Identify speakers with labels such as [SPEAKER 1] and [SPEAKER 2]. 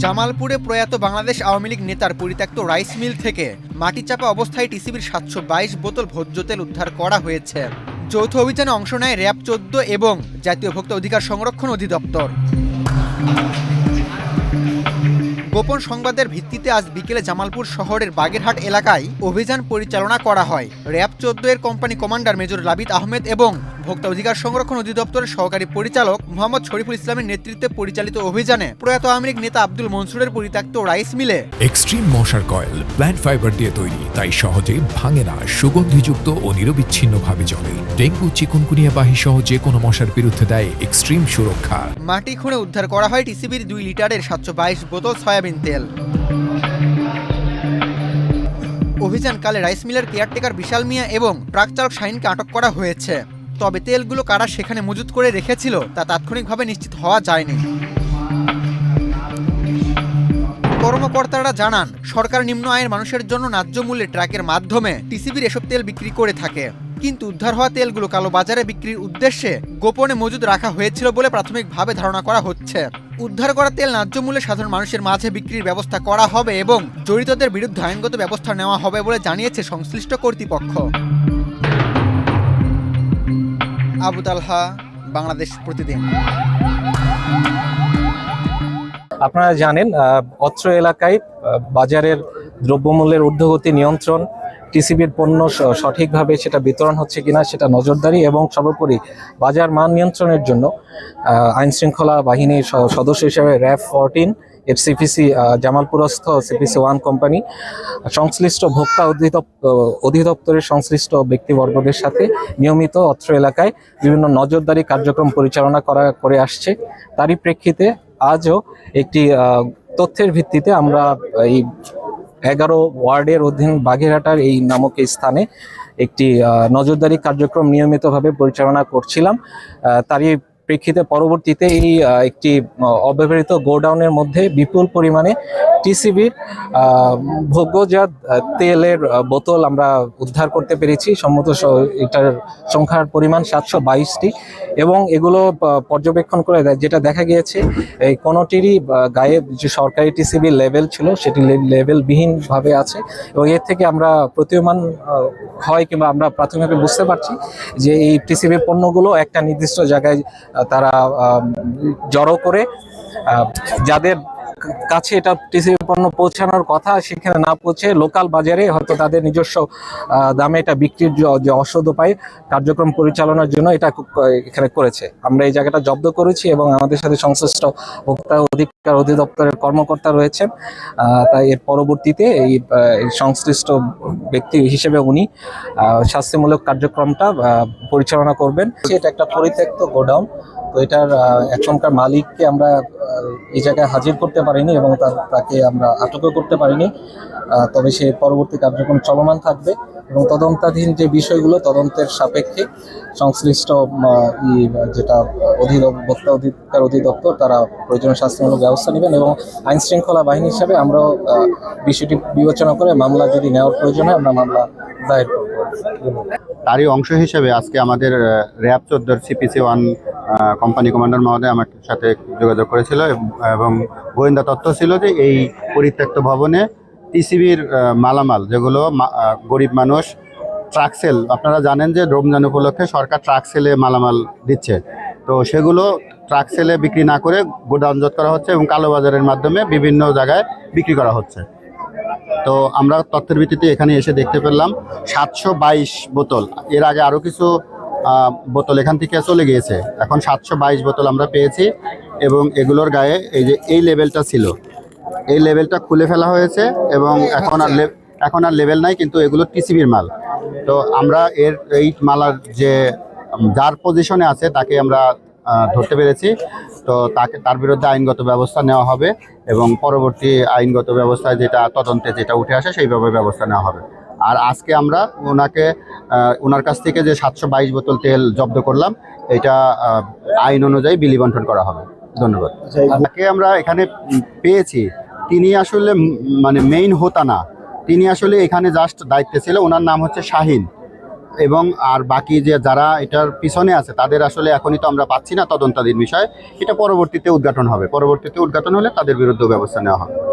[SPEAKER 1] জামালপুরে প্রয়াত বাংলাদেশ আওয়ামী লীগ নেতার পরিত্যক্ত রাইস মিল থেকে মাটি চাপা অবস্থায় টিসিবির 722 বোতল ভোজ্য তেল উদ্ধার করা হয়েছে। যৌথ অভিযানে অংশ নেয় র্যাব 14 এবং জাতীয় ভোক্তা অধিকার সংরক্ষণ অধিদপ্তর। গোপন সংবাদের ভিত্তিতে আজ বিকেলে জামালপুর শহরের বাগেরহাট এলাকায় অভিযান পরিচালনা করা হয়। র্যাব 14 এর কোম্পানি কমান্ডার মেজর লাবিদ আহমেদ এবং ভোক্তা অধিকার সংরক্ষণ অধিদপ্তরের সহকারী পরিচালক মোহাম্মদ শরীফুল ইসলামের নেতৃত্বে পরিচালিত অভিযানে প্রয়াত আওয়ামী লীগ নেতা আব্দুল মনসুরের পরিত্যক্ত রাইস মিলে
[SPEAKER 2] এক্সট্রিম মশার কয়েল প্ল্যান্ট ফাইবার দিয়ে তৈরি, তাই সহজে ভাঙে না, সুগন্ধিযুক্ত ও নিরবিচ্ছিন্নভাবে জ্বলে। ডেঙ্গু, চিকুনগুনিয়া বাহি সহ যে কোনো মশার বিরুদ্ধে দেয় এক্সট্রিম সুরক্ষা।
[SPEAKER 1] মাটি খুঁড়ে উদ্ধার করা হয় টিসিবির 2 লিটারের 722 বোতল সয়াবিন তেল। অভিযানকালে রাইস মিলের কেয়ারটেকার বিশাল মিয়া এবং ট্রাক চালক শাহিনকে আটক করা হয়েছে। তবে তেলগুলো কারা সেখানে মজুত করে রেখেছিল তা তাৎক্ষণিকভাবে নিশ্চিত হওয়া যায়নি। কর্মকর্তারা জানান, সরকার নিম্ন আয়ের মানুষের জন্য ন্যায্য মূল্যে ট্রাকের মাধ্যমে টিসিবির এসব তেল বিক্রি করে থাকে, কিন্তু উদ্ধার হওয়া তেলগুলো কালো বাজারে বিক্রির উদ্দেশ্যে গোপনে মজুদ রাখা হয়েছিল বলে প্রাথমিকভাবে ধারণা করা হচ্ছে। উদ্ধার করা তেল ন্যায্য মূল্যে সাধারণ মানুষের মাঝে বিক্রির ব্যবস্থা করা হবে এবং জড়িতদের বিরুদ্ধে আইনগত ব্যবস্থা নেওয়া হবে বলে জানিয়েছে সংশ্লিষ্ট কর্তৃপক্ষ। আবু তালহা, বাংলাদেশ প্রতিদিন।
[SPEAKER 3] আপনারা জানেন, অত্র এলাকায় বাজারের দ্রব্যমূল্যের ঊর্ধ্বগতি নিয়ন্ত্রণ, টিসিবির পণ্য সঠিকভাবে সেটা বিতরণ হচ্ছে কিনা সেটা নজরদারি এবং সর্বোপরি বাজার মান নিয়ন্ত্রণের জন্য আইনশৃঙ্খলা বাহিনীর সদস্য হিসেবে র্যাব 14 এর সিপিসি জামালপুরস্থ সিপিসি 1 কোম্পানি সংশ্লিষ্ট ভোক্তা অধিদপ্তরের সংশ্লিষ্ট ব্যক্তিবর্গদের সাথে নিয়মিত অত্র এলাকায় বিভিন্ন নজরদারি কার্যক্রম পরিচালনা করে আসছে। তারই প্রেক্ষিতে আজও একটি তথ্যের ভিত্তিতে আমরা এই 11 ওয়ার্ডের অধীন বাগেরহাটার এই নামক স্থানে একটি নজরদারি কার্যক্রম নিয়মিতভাবে পরিচালনা করছিলাম। তারই প্রেক্ষিতে পরবর্তীতে এই একটি অব্যবহৃত গোডাউনের মধ্যে বিপুল পরিমাণে টিসিবির ভোগ্যজাত তেলের বোতল আমরা উদ্ধার করতে পেরেছি। সম্মত এটার সংখ্যার পরিমাণ 722টি এবং এগুলো পর্যবেক্ষণ করে যেটা দেখা গিয়েছে এই কোনোটিরই গায়ে যে সরকারি টিসিবির লেভেল ছিল সেটি লেভেলবিহীনভাবে আছে এবং এর থেকে আমরা প্রতীয়মান হয় কিংবা আমরা প্রাথমিকভাবে বুঝতে পারছি যে এই টিসিবির পণ্যগুলো একটা নির্দিষ্ট জায়গায় তারা জড়ো করে যাদের কাছে এটা টিসিবি পণ্য পৌঁছানোর কথা সেখানে না পৌঁছে লোকাল বাজারে হয়তো তাদের নিজস্ব দামে এটা বিক্রির যে অসদুপায় কার্যক্রম পরিচালনার জন্য এটা এখানে করেছে। আমরা এই জায়গাটা জব্দ করেছি এবং আমাদের সাথে সংশ্লিষ্ট ভোক্তা অধিকার অধিদপ্তরের কর্মকর্তা রয়েছেন। তাই এর পরবর্তীতে এই সংশ্লিষ্ট ব্যক্তি হিসেবে উনি শাস্তিমূলক কার্যক্রমটা পরিচালনা করবেন। এটা একটা পরিত্যক্ত গোডাউন, তো এটার এখনকার মালিককে আমরা এই জায়গায় হাজির করতে পারিনি এবং তাকে আমরা আটকও করতে পারিনি। তবে সে পরবর্তী কার্যক্রম চলমান থাকবে এবং তদন্তাধীন যে বিষয়গুলো তদন্তের সাপেক্ষে সংশ্লিষ্ট যেটা ভোক্তা অধিকার অধিদপ্তর তারা প্রয়োজনীয় শাস্তিমূলক ব্যবস্থা নেবেন এবং আইন শৃঙ্খলা বাহিনী হিসাবে আমরাও বিষয়টি বিবেচনা করে মামলা যদি নেওয়ার প্রয়োজন হয় আমরা মামলা দায়ের করব।
[SPEAKER 4] তারই অংশ হিসেবে আজকে আমাদের র্যাব 14 সিপিসি 1 কোম্পানি কমান্ডার মহোদয় আমার সাথে যোগাযোগ করেছিল এবং গোয়েন্দা তথ্য ছিল যে এই পরিত্যক্ত ভবনে টিসিবির মালামাল যেগুলো গরিব মানুষ ট্রাক সেল, আপনারা জানেন যে রমজান উপলক্ষে সরকার ট্রাক সেলে মালামাল দিচ্ছে, তো সেগুলো ট্রাক সেলে বিক্রি না করে গোডাউনজাত করা হচ্ছে এবং কালোবাজারের মাধ্যমে বিভিন্ন জায়গায় বিক্রি করা হচ্ছে। তো আমরা তথ্যের ভিত্তিতে এখানে এসে দেখতে পেলাম 722 বোতল, এর আগে আরও কিছু বোতল এখান থেকে চলে গিয়েছে, এখন 722 বোতল আমরা পেয়েছি এবং এগুলোর গায়ে এই যে এই লেবেলটা ছিল, এই লেবেলটা খুলে ফেলা হয়েছে এবং এখন আর লেবেল নাই, কিন্তু এগুলো টিসিবির মাল। তো আমরা এই মালার যার পজিশনে আছে তাকে আমরা ধরতে পেরেছি, তো তার বিরুদ্ধে আইনগত ব্যবস্থা নেওয়া হবে এবং পরবর্তী আইনগত ব্যবস্থায় যেটা তদন্তে যেটা উঠে আসে সেইভাবে ব্যবস্থা নেওয়া হবে। আর আজকে আমরা ওনার কাছ থেকে যে 722 বোতল তেল জব্দ করলাম এটা আইন অনুযায়ী বিলি বন্টন করা হবে। ধন্যবাদ। যাকে আমরা এখানে পেয়েছি তিনি আসলে মানে মেইন হোতা না, তিনি আসলে এখানে জাস্ট দায়িত্বে ছিল। ওনার নাম হচ্ছে শাহিন এবং আর বাকি যে যারা এটার পিছনে আছে তাদের আসলে এখনই তো আমরা পাচ্ছি না তদন্তাধীন বিষয়, এটা পরবর্তীতে উদ্ঘাটন হবে, পরবর্তীতে উদ্ঘাটন হলে তাদের বিরুদ্ধে ব্যবস্থা নেওয়া হবে।